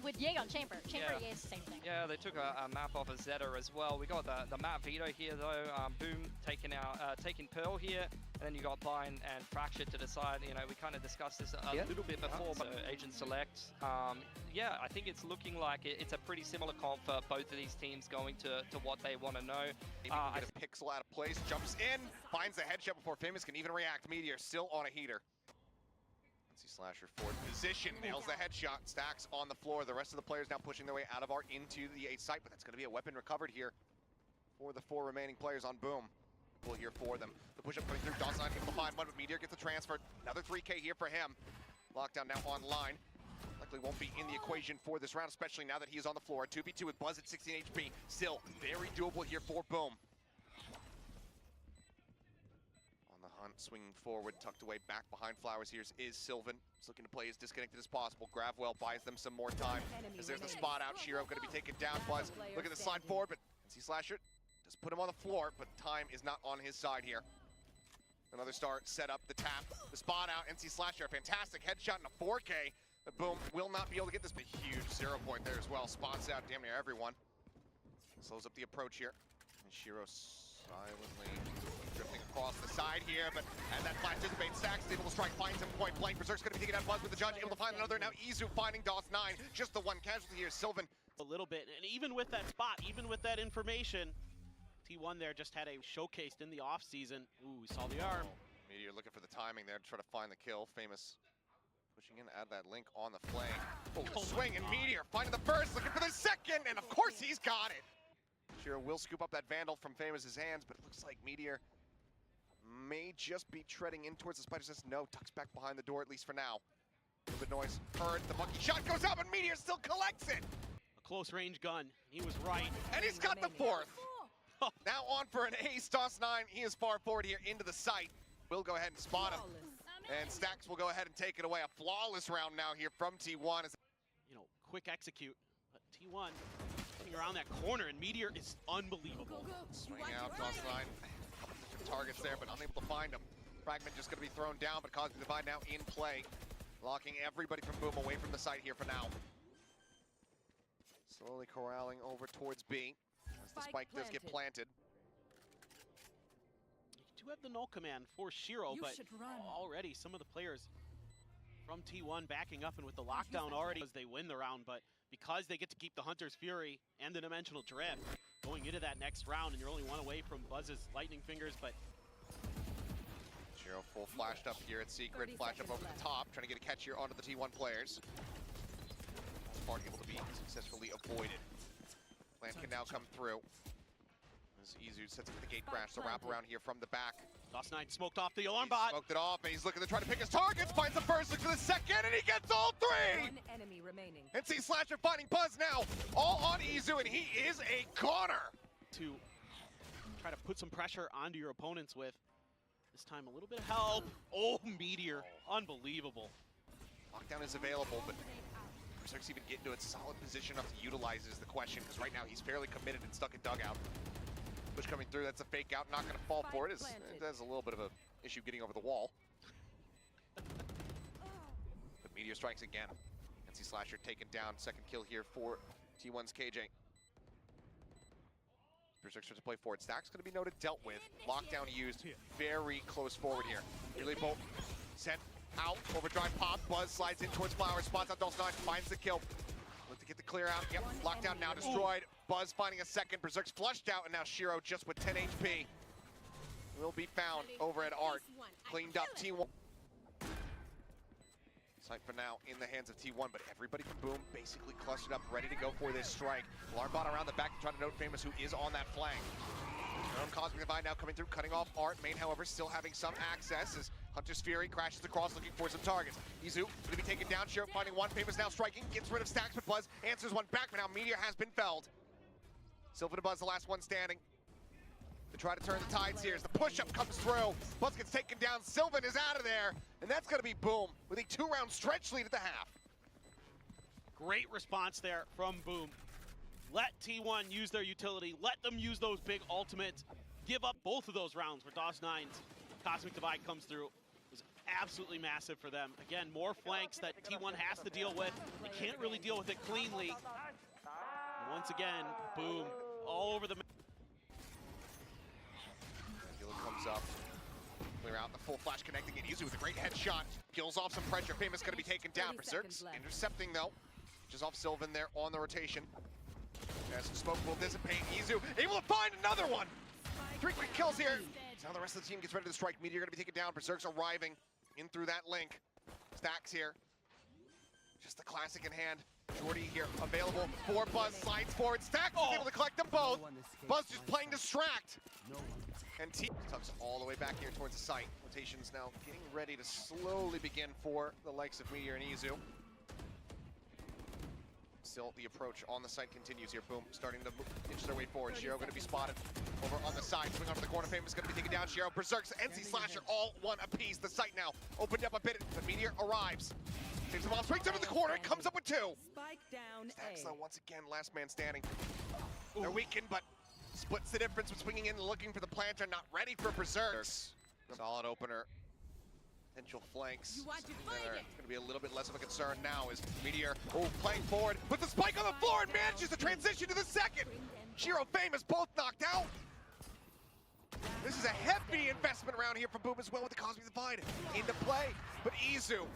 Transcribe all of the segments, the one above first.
with Jaeger Chamber. Chamber is the same thing. Yeah, they took a map off of Zeta as well. We got the map veto here though. Boom taking Pearl here, and then you got Bind and Fracture to decide. You know, we kind of discussed this a little bit before, but Agent Select. Yeah, I think it's looking like it's a pretty similar comp for both of these teams going to what they want to know. Get a pixel out of place, jumps in, finds the headshot before Famous can even react. Meteor still on a heater. See Slasher forward position, nails the headshot, stacks on the floor. The rest of the players now pushing their way out of art into the A site, but that's going to be a weapon recovered here for the 4 remaining players on Boom. We'll hear for them. The push-up coming through, Dawson not able to find one, but Meteor gets the transfer. Another 3K here for him. Lockdown now online. Likely won't be in the equation for this round, especially now that he is on the floor. 2v2 with Buzz at 16 HP. Still very doable here for Boom. The hunt, swinging forward, tucked away back behind Flowers. Here is Sylvan. He's looking to play as disconnected as possible. Gravwell buys them some more time as there's the spot out. Shiro going to be taken down. Buzz looking to slide forward, but NC Slasher just put him on the floor, but time is not on his side here. Another start, set up the tap, the spot out. NC Slasher, a fantastic headshot in a 4K. But Boom will not be able to get this, but huge 0 point there as well. Spots out damn near everyone. Slows up the approach here. And Shiro silently drifting across the side here, but as that flash dissipates, Stacks is able to strike, finds him point blank. Berserk's going to be taken out. Buzz with the judge, able to find another. Now Izu finding DOS9, just the one casualty here. Sylvan. A little bit, and even with that spot, even with that information, T1 there just had a showcased in the offseason. Ooh, we saw the arm. Meteor looking for the timing there to try to find the kill. Famous pushing in, add that link on the flank. Oh, swing, and Meteor finding the first, looking for the second, and of course he's got it. Shiro will scoop up that Vandal from Famous's hands, but it looks like Meteor may just be treading in towards the Spider. Says no, tucks back behind the door, at least for now. A little bit noise heard, the monkey shot goes up, and Meteor still collects it! A close range gun, he was right. And he's got the 4th! Now on for an ace, DOS9, he is far forward here into the site. We'll go ahead and spot him. And Stacks will go ahead and take it away. A flawless round now here from T1. You know, quick execute, but T1 getting around that corner, and Meteor is unbelievable. Swing out, DOS9. Couple different targets there, but unable to find him. Fragment just going to be thrown down, but Cosmic Divide now in play. Locking everybody from Boom away from the site here for now. Slowly corralling over towards B as the spike does get planted. You do have the null command for Shiro, but already some of the players from T1 backing up, and with the lockdown already as they win the round, but because they get to keep the Hunter's Fury and the Dimensional Drift going into that next round, and you're only one away from Buzz's Lightning Fingers, but Shiro full flashed up here at Secret, flash up over the top, trying to get a catch here onto the T1 players. Part able to be successfully avoided. Plan can now come through. As Izu sets up the gate crash, the wrap around here from the back. DOS9 smoked off the alarm bot. Smoked it off, and he's looking to try to pick his targets. Finds the first, looks for the second, and he gets all 3! One enemy remaining. And see Slasher finding Buzz now, all on Izu, and he is a goner. To try to put some pressure onto your opponents with. This time a little bit of help. Oh, Meteor, unbelievable. Lockdown is available, but Berserk's even getting to a solid position enough to utilize is the question, because right now he's fairly committed and stuck in dugout. Push coming through, that's a fake out, not going to fall for it. It has a little bit of an issue getting over the wall. But Meteor strikes again. NC Slasher taken down, second kill here for T1's KJ. Berserk starts to play forward. Stack's going to be noted, dealt with. Lockdown used, very close forward here. Relay bolt sent out, overdrive pop, Buzz slides in towards Flowers, spots out DOS9, finds the kill. Look to get the clear out. Yep, lockdown now destroyed. Buzz finding a second. Berserk's flushed out, and now Shiro just with 10 HP will be found over at Art. Cleaned up T1. Sight for now in the hands of T1, but everybody from Boom basically clustered up, ready to go for this strike. Alarm bot around the back to try to note Famous, who is on that flank. Their own Cosmic Divide now coming through, cutting off Art. Main, however, still having some access as Hunter's Fury crashes across looking for some targets. Izu going to be taken down. Shiro finding one. Famous now striking, gets rid of Stacks, but Buzz answers one back, but now Meteor has been felled. Sylvan and Buzz, the last one standing. To try to turn the tides here as the push-up comes through. Buzz gets taken down. Sylvan is out of there, and that's going to be Boom with a 2-round stretch lead at the half. Great response there from Boom. Let T1 use their utility. Let them use those big ultimates. Give up both of those rounds where DOS9's Cosmic Divide comes through. It was absolutely massive for them. Again, more flanks that T1 has to deal with. They can't really deal with it cleanly. And once again, boom, all over the map. Comes up, clear out the full flash connecting it easy with a great headshot. Kills off some pressure. Famous going to be taken down. Berserk's intercepting though, just off Sylvan there on the rotation. As the smoke will dissipate, Izu able to find another one. 3 quick kills here. Now the rest of the team gets ready to strike. Meteor going to be taken down. Berserk's arriving in through that link. Stacks here. Just the classic in hand. Jordy here available for Buzz. Slides forward. Stacks is able to collect them both. Buzz just playing distract. And T tucks all the way back here towards the site. Rotations now getting ready to slowly begin for the likes of Meteor and Izu. Still, the approach on the site continues here. Boom, starting to inch their way forward. Shiro going to be spotted over on the side. Swing onto the corner. Famous going to be taken down. Shiro, Berserk's, NC Slasher, all one apiece. The site now opened up a bit, but Meteor arrives. Takes the ball, swings under the corner, comes up with 2. Spike down. Stacks though, once again, last man standing. They're weakened, but splits the difference with swinging in and looking for the planter, not ready for Berserks. Solid opener. Potential flanks. It's going to be a little bit less of a concern now as Meteor, playing forward, puts the spike on the floor and manages to transition to the second. Shiro, Famous, both knocked out. This is a heavy investment round here from Boom as well with the Cosmic Divide into play. But Izu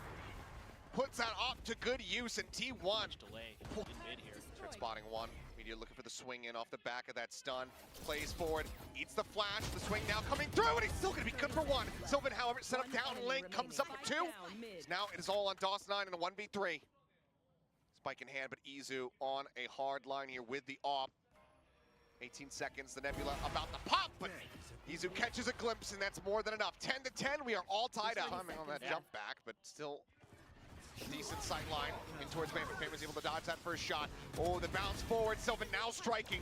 puts that off to good use, and T1 delay in mid here. Trick spotting one. Meteor looking for the swing in off the back of that stun. Plays forward, eats the flash. The swing now coming through, and he's still going to be good for 1. Sylvan, however, set up down link, comes up with 2. So now it is all on DOS9 in a 1v3. Spike in hand, but Izu on a hard line here with the AWP. 18 seconds, the Nebula about to pop, but Izu catches a glimpse, and that's more than enough. 10-10, we are all tied up. Timing on that jump back, but still decent sight line in towards Famous. Famous able to dodge that first shot. Oh, the bounce forward. Sylvan now striking.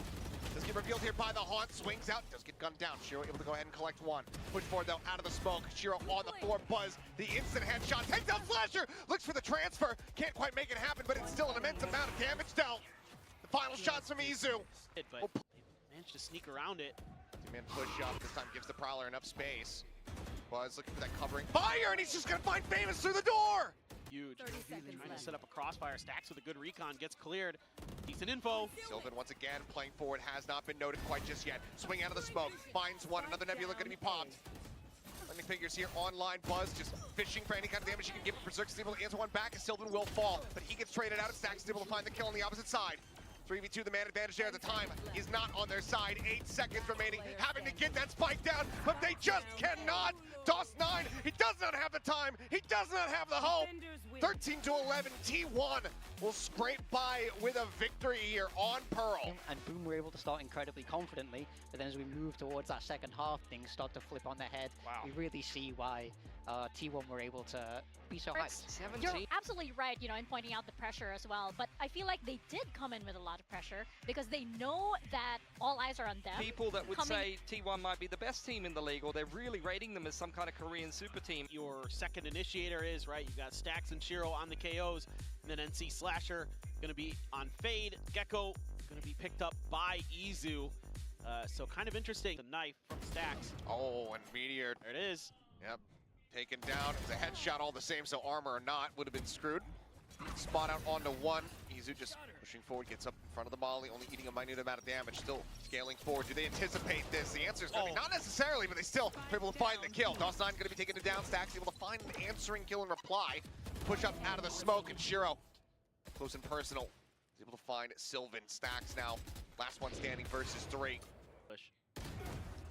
Does get revealed here by the Haunt. Swings out. Does get gunned down. Shiro able to go ahead and collect 1. Push forward though, out of the smoke. Shiro on the floor. Buzz. The instant headshot. Takes out Slasher. Looks for the transfer. Can't quite make it happen, but it's still an immense amount of damage dealt. The final shots from Izu. But managed to sneak around it. 2-man push up. This time gives the Prowler enough space. Buzz looking for that covering fire, and he's just gonna find Famous through the door. Huge. Trying to set up a crossfire. Stacks with a good recon, gets cleared. Decent info. Sylvan once again playing forward, has not been noted quite just yet. Swing out of the smoke, finds one. Another Nebula going to be popped. Landing figures here online. Buzz just fishing for any kind of damage he can give. Berserk is able to answer one back, and Sylvan will fall, but he gets traded out. Stacks is able to find the kill on the opposite side. 3v2, the man advantage there. The time is not on their side. 8 seconds remaining, having to get that spike down, but they just cannot. DOS9, he does not have the time. He does not have the hope. 13-11, T1 will scrape by with a victory here on Pearl. And Boom were able to start incredibly confidently, but then as we move towards that second half, things start to flip on their head. Wow. We really see why T1 were able to be so hyped. You're absolutely right, you know, in pointing out the pressure as well, but I feel like they did come in with a lot of pressure because they know that all eyes are on them. People that would say T1 might be the best team in the league, or they're really rating them as some kind of Korean super team. Your second initiator is, right, you've got Stacks and Shiro on the KOs, and then NC Slasher going to be on Fade. Gecko going to be picked up by Izu. So kind of interesting. The knife from Stacks. Oh, and Meteor. There it is. Yep. Taken down. It was a headshot all the same, so armor or not would have been screwed. Spot out onto 1. Izu just pushing forward, gets up in front of the Molly, only eating a minute amount of damage. Still scaling forward. Do they anticipate this? The answer is going to be not necessarily, but they still are able to find the kill. DOS9 going to be taking it down. Stacks able to find an answering kill and reply. Push up out of the smoke, and Shiro, close and personal, is able to find Sylvan. Stacks now, last one standing versus 3.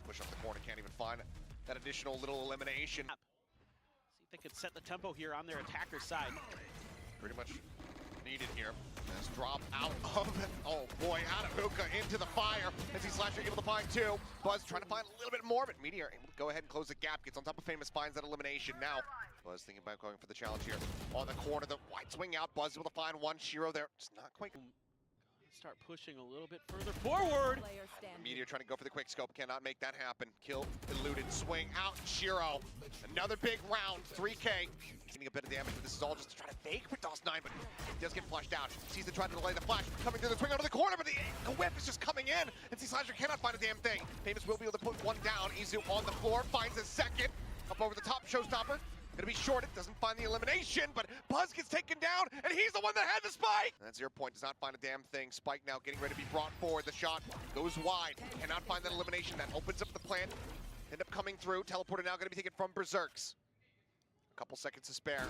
Push up the corner, can't even find that additional little elimination. See if they could set the tempo here on their attacker side. Pretty much needed here. Let's drop out of it. Oh boy, out of hookah into the fire. NC Slasher able to find 2. Buzz trying to find a little bit more, but Meteor able to go ahead and close the gap. Gets on top of Famous, finds that elimination. Now, Buzz thinking about going for the challenge here. On the corner, the white swing out. Buzz able to find 1. Shiro there. It's not quite. Start pushing a little bit further forward. Meteor trying to go for the quick scope, cannot make that happen. Kill, eluded, swing out, Shiro. Another big round, 3K. Getting a bit of damage, but this is all just to try to fake for DOS9, but he does get flushed out. Sees the try to delay the flash, coming through the swing out of the corner, but the whip is just coming in. NC Slasher cannot find a damn thing. Famous will be able to put 1 down. Izu on the floor, finds a second. Up over the top, showstopper. Gonna be shorted, doesn't find the elimination, but Buzz gets taken down, and he's the one that had the spike! And that 0 point does not find a damn thing. Spike now getting ready to be brought forward. The shot goes wide, cannot find that elimination. That opens up the plant. End up coming through. Teleporter now gonna be taken from Berserks. A couple seconds to spare.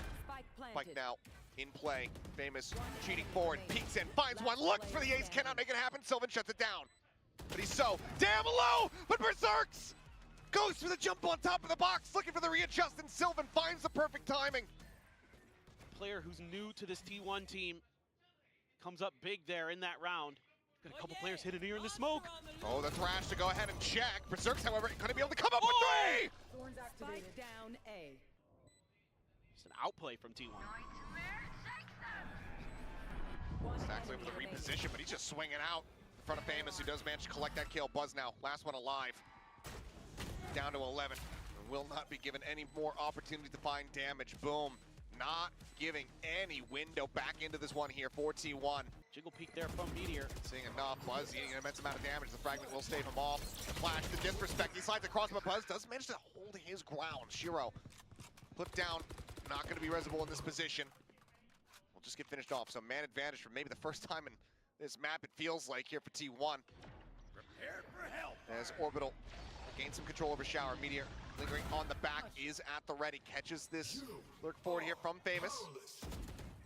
Spike now in play. Famous cheating forward, peeks in, finds one, looks for the ace, cannot make it happen. Sylvan shuts it down. But he's so damn low, but Berserks goes for the jump on top of the box, looking for the readjust, and Sylvan finds the perfect timing. Player who's new to this T1 team comes up big there in that round. Got a couple players hidden here in the smoke. Oh, the thrash to go ahead and check. Berserks, however, going to be able to come up with three! Spike down A. Just an outplay from T1. Stacks looking for the reposition, but he's just swinging out in front of Famous, who does manage to collect that kill. Buzz now, last one alive. Down to 11. Will not be given any more opportunity to find damage. Boom. Not giving any window back into this one here for T1. Jiggle peek there from Meteor. Seeing enough. Buzz eating an immense amount of damage. The fragment will stave him off. The flash, the disrespect. He slides across, but Buzz does manage to hold his ground. Shiro put down. Not going to be resible in this position. We'll just get finished off. So man advantage for maybe the first time in this map, it feels like, here for T1. Prepare for help. As Orbital gains some control over Shower. Meteor lingering on the back, is at the ready. Catches this lurk forward here from Famous.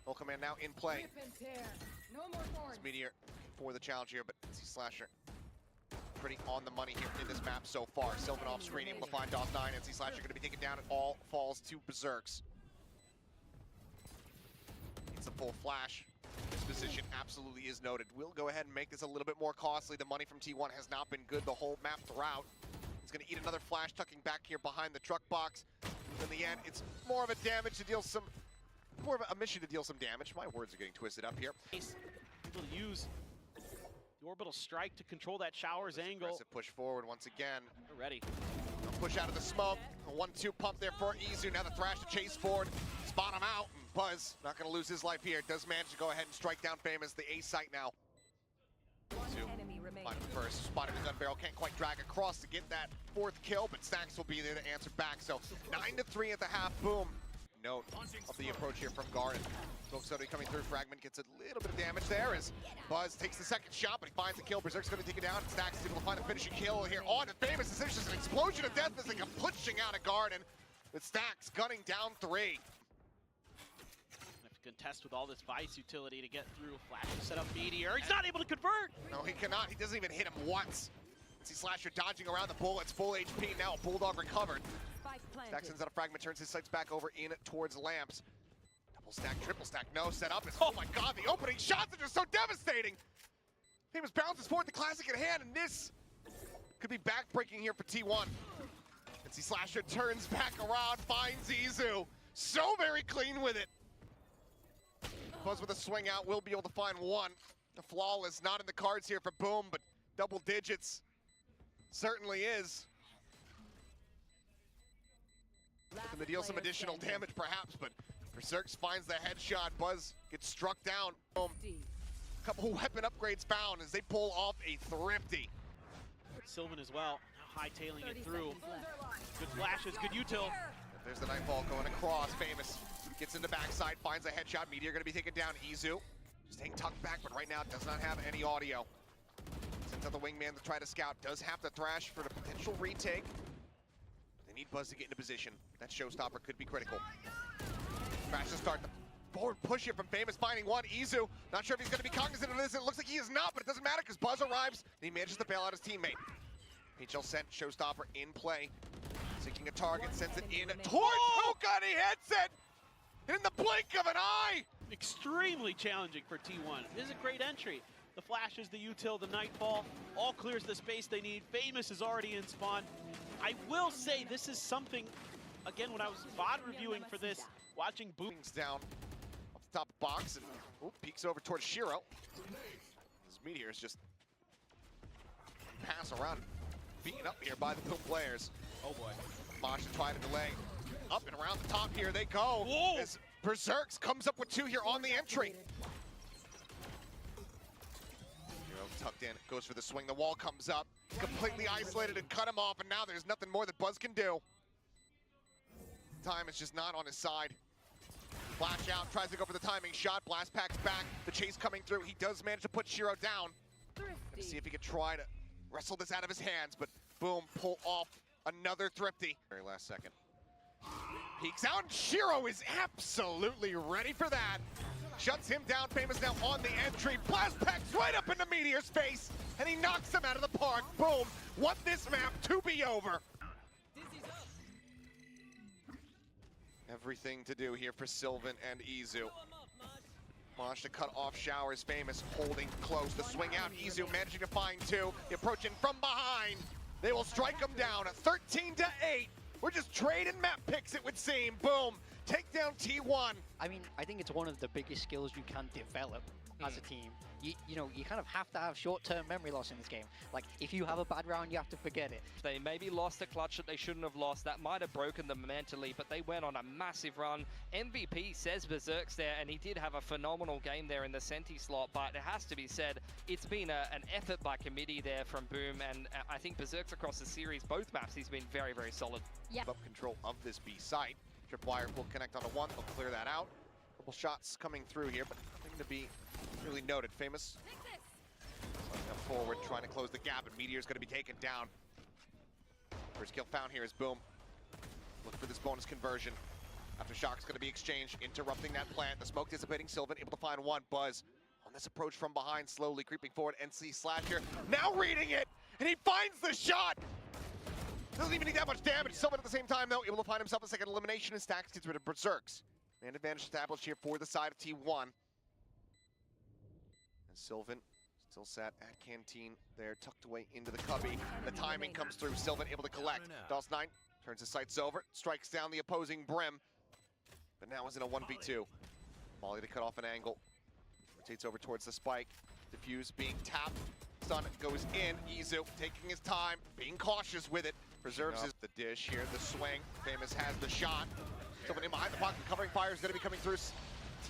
Full command now in play. It's Meteor for the challenge here, but NC Slasher pretty on the money here in this map so far. Sylvan off screen, able to find DOS 9. NC Slasher going to be taken down. It all falls to Berserks. It's a full flash. This position absolutely is noted. We'll go ahead and make this a little bit more costly. The money from T1 has not been good the whole map throughout. He's going to eat another flash, tucking back here behind the truck box. In the end, it's more of a damage to deal some, more of a mission to deal some damage. My words are getting twisted up here. Able to use the orbital strike to control that Shower's angle. Aggressive push forward once again. They're ready. Push out of the smoke. A 1-2 pump there for Izu. Now the thrash to chase forward. Spot him out. And Buzz not going to lose his life here. Does manage to go ahead and strike down Famous. The A site now. First, spotted the gun barrel, can't quite drag across to get that fourth kill, but Stacks will be there to answer back. So 9-3 at the half. Boom. Note of the approach here from Garden. Smoke Soda coming through. Fragment gets a little bit of damage there as Buzz takes the second shot, but he finds the kill. Berserk's going to take it down. Stacks is able to find a finishing kill here on the Famous. It's just an explosion of death as they come pushing out of Garden. With Stacks gunning down 3. Contest with all this Vice utility to get through. Flash to set up Meteor. He's not able to convert! No, he cannot. He doesn't even hit him once. See Slasher dodging around the bullets. Full HP now. A Bulldog recovered. Stacks sends out a fragment, turns his sights back over in towards Lamps. Double stack, triple stack, no setup. Oh my god, the opening shots are just so devastating! Famous bounces forward, the classic in hand, and this could be backbreaking here for T1. And see Slasher turns back around, finds Izu. So very clean with it. Buzz with a swing out, will be able to find one. The flawless, not in the cards here for Boom, but double digits certainly is. Looking to deal some additional damage perhaps, but Berserks finds the headshot. Buzz gets struck down. Boom. A couple weapon upgrades found as they pull off a thrifty. Sylvan as well, hightailing it through. Good flashes, good util. There's the Nightfall going across. Famous gets in the backside, finds a headshot. Meteor going to be taken down. Izu staying tucked back, but right now does not have any audio. Sends out the wingman to try to scout. Does have the thrash for the potential retake. They need Buzz to get into position. That showstopper could be critical. Thrash to start the forward push here from Famous, finding one. Izu, not sure if he's going to be cognizant of this. It looks like he is not, but it doesn't matter because Buzz arrives and he manages to bail out his teammate. HL sent showstopper in play. Seeking a target, sends it in towards Hoka, and he hits it in the blink of an eye! Extremely challenging for T1. This is a great entry. The flashes, the util, the Nightfall, all clears the space they need. Famous is already in spawn. I will say this is something, again, when I was VOD reviewing for this, watching Boom's down off the top of the box and peeks over towards Shiro. This Meteor is just pass around, beaten up here by the Boom players. Oh boy. Mosh trying to delay. Up and around the top here they go. Whoa. As Berserks comes up with 2 here on the entry. Hero tucked in, goes for the swing. The wall comes up, completely isolated and cut him off, and now there's nothing more that Buzz can do. Time is just not on his side. Flash out, tries to go for the timing shot. Blast Pack's back. The chase coming through. He does manage to put Shiro down. Gonna see if he can try to wrestle this out of his hands, but boom, pull off another Thrifty. Very last second. Peeks out, and Shiro is absolutely ready for that. Shuts him down. Famous now on the entry. Blast Pack's right up into Meteor's face, and he knocks him out of the park. Boom. Want this map to be over. Everything to do here for Sylvan and Izu. Managed to cut off Showers. Famous holding close. The swing out. Izu managing to find two. Approaching from behind. They will strike him down at 13-8. We're just trading map picks, it would seem. Boom. Take down T1. I mean, I think it's one of the biggest skills you can develop as a team. You know, you kind of have to have short-term memory loss in this game. Like, if you have a bad round, you have to forget it. They maybe lost a clutch that they shouldn't have lost. That might have broken them mentally, but they went on a massive run. MVP says Berserk's there, and he did have a phenomenal game there in the Senti slot, but it has to be said, it's been an effort by committee there from Boom, and I think Berserk's across the series, both maps, he's been very, very solid. Yeah. Up control of this B site. Tripwire will connect onto one. They'll clear that out. Couple shots coming through here, but nothing to be really noted. Famous forward, trying to close the gap, and Meteor's going to be taken down. First kill found here is Boom. Look for this bonus conversion. After Shock's going to be exchanged, interrupting that plant. The smoke dissipating. Sylvan able to find one. Buzz on this approach from behind, slowly creeping forward. NC Slasher now reading it, and he finds the shot. Doesn't even need that much damage. Sylvan at the same time, though, able to find himself a second elimination, and Stacks gets rid of Berserks. Man advantage established here for the side of T1. And Sylvan still sat at Canteen there, tucked away into the cubby. The timing comes through. Sylvan able to collect. DOS9 turns his sights over, strikes down the opposing Brim. But now is in a 1v2. Molly to cut off an angle. Rotates over towards the spike. Diffuse being tapped. Stun goes in. Izu taking his time, being cautious with it. Preserves the dish here. The swing. Famous has the shot. Someone in behind the pocket, covering fire is going to be coming through.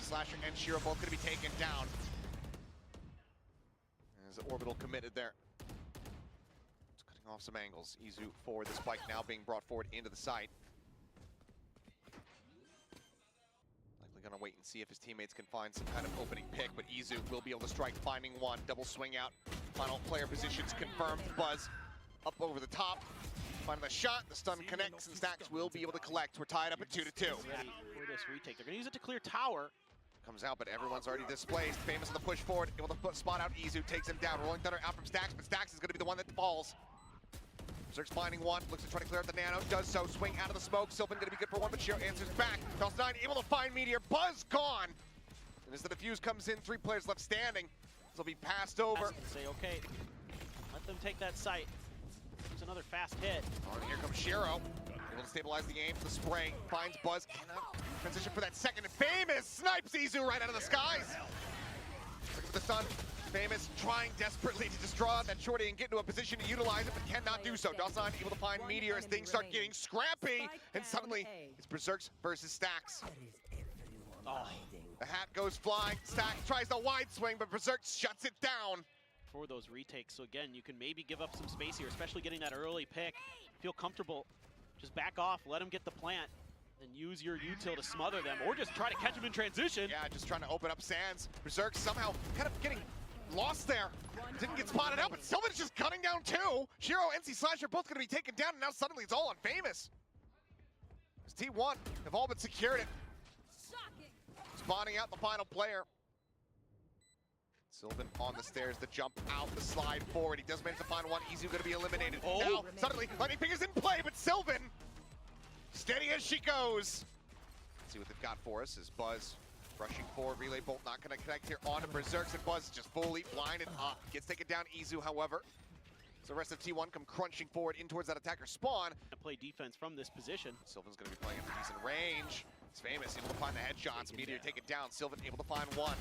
Slasher and Shiro both going to be taken down. As the orbital committed there. Just cutting off some angles. Izu forward, the spike now being brought forward into the site. Likely going to wait and see if his teammates can find some kind of opening pick, but Izu will be able to strike, finding one. Double swing out. Final player positions confirmed. Buzz up over the top. Finding the shot, the stun connects, and Stacks will be able to collect. We're tied up at 2-2. Ready for this retake. They're going to use it to clear tower. Comes out, but everyone's already displaced. Famous on the push forward, able to spot out Izu, takes him down. Rolling Thunder out from Stacks, but Stacks is going to be the one that falls. Berserk's finding one, looks to try to clear out the nano, does so. Swing out of the smoke. Sylvan going to be good for one, but Shiro answers back. DOS9 able to find Meteor. Buzz gone. And as the defuse comes in, 3 players left standing. This will be passed over. Say, okay, let them take that site. There's another fast hit. And here comes Shiro. Able to stabilize the aim. The spray finds Buzz. Cannot transition for that second. And Famous snipes Izu right out of the skies. Looks for the stun. Famous trying desperately to just draw that shorty and get into a position to utilize it, but cannot do so. DOS9 able to find Meteor as things start getting scrappy. And suddenly, it's Berserks versus Stacks. Oh. The hat goes flying. Stacks tries the wide swing, but Berserk shuts it down. For those retakes, so again, you can maybe give up some space here, especially getting that early pick. Feel comfortable, just back off, let them get the plant, and use your util to smother them, or just try to catch them in transition. Yeah, just trying to open up Sands. Berserk somehow kind of getting lost there. Didn't get spotted out, but Sylvan's just cutting down 2. Shiro, NC Slasher both going to be taken down, and now suddenly it's all on Famous. As T1 have all but secured it. Spawning out the final player. Sylvan on the stairs, the jump out, the slide forward. He does manage to find one. Izu going to be eliminated. Oh. Now, suddenly, Lightning Ping is in play, but Sylvan, steady as she goes. Let's see what they've got for us as Buzz rushing forward. Relay Bolt not going to connect here onto Berserks, and Buzz just fully blinded up. Gets taken down. Izu, however. So the rest of T1 come crunching forward in towards that attacker spawn. Play defense from this position. Sylvan's going to be playing at a decent range. It's Famous, able to find the headshots. Meteor take it down. Sylvan able to find one.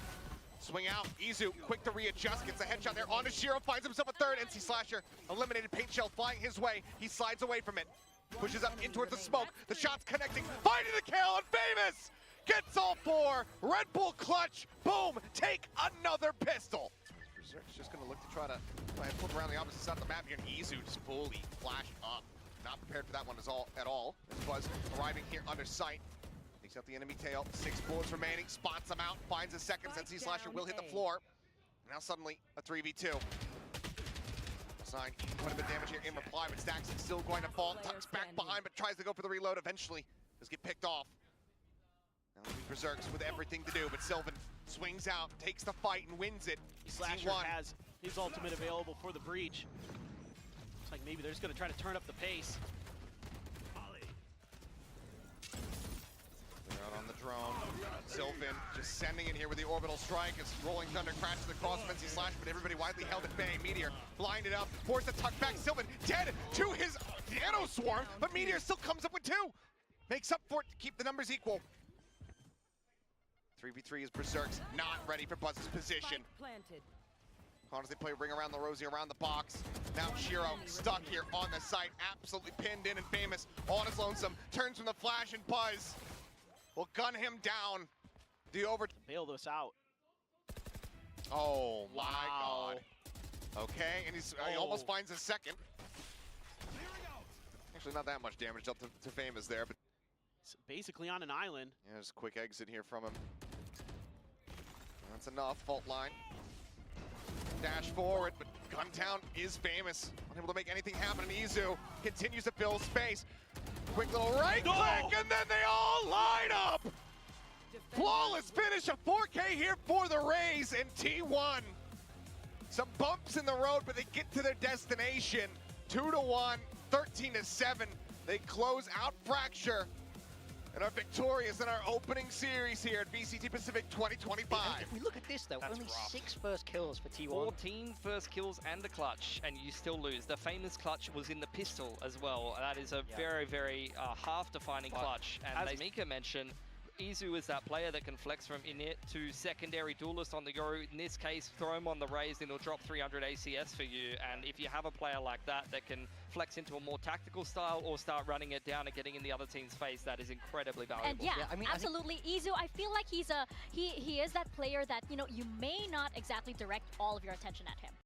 Swing out, Izu, quick to readjust, gets a headshot there onto Shiro, finds himself a third. NC Slasher, eliminated, paint shell flying his way. He slides away from it, pushes up in towards the smoke. The shot's connecting, finding the kill, and Famous gets all 4. Red Bull clutch, boom, take another pistol. Berserk's just gonna look to try to flip around the opposite side of the map here, and Izu just fully flashed up. not prepared for that one at all. As Buzz arriving here under sight. Takes out the enemy tail, 6 bullets remaining, spots him out, finds a second, Sensei Slasher will hit the floor. Now suddenly a 3v2. Sign quite a bit of damage here in reply, but Stacks is still going to fall. Tucks back behind, but tries to go for the reload. Eventually, does get picked off. Now Berserks with everything to do, but Sylvan swings out, takes the fight, and wins it. Slasher has his ultimate available for the breach. Looks like maybe they're just going to try to turn up the pace. They're out on the drone. Sylvan just sending it here with the orbital strike as Rolling Thunder crashes across Sensei Slash, but everybody widely held at bay. Meteor blinded up, forced to tuck back. Sylvan dead to his Nano Swarm, but Meteor still comes up with 2. Makes up for it to keep the numbers equal. 3v3 is Berserks not ready for Buzz's position. How does they play Ring Around the Rosie around the box? Now Shiro stuck here on the site, absolutely pinned in and famous on his lonesome. Turns from the flash and Buzz will gun him down. The over. Bail this out. Oh my God. Okay, and he almost finds a second. Actually, not that much damage dealt to Famous there, but it's basically on an island. Yeah, there's a quick exit here from him. That's enough. Fault line. Dash forward, but Guntown is Famous. Unable to make anything happen, and Izu continues to build space. Quick little right click, and then they all line up! Flawless finish, a 4K here for the Rays and T1. Some bumps in the road, but they get to their destination. 2-1, 13-7. They close out Fracture and are victorious in our opening series here at VCT Pacific 2025. And if we look at this though, That's only rough. 6 first kills for T1. 14 first kills and a clutch, and you still lose. The famous clutch was in the pistol as well. That is a very, very half-defining clutch. And as Mika mentioned, Izu is that player that can flex from init to secondary duelist on the go. In this case, throw him on the Rays and he'll drop 300 ACS for you. And if you have a player like that that can flex into a more tactical style or start running it down and getting in the other team's face, that is incredibly valuable. And I mean, absolutely, Izu, I feel like he is that player that, you know, you may not exactly direct all of your attention at him.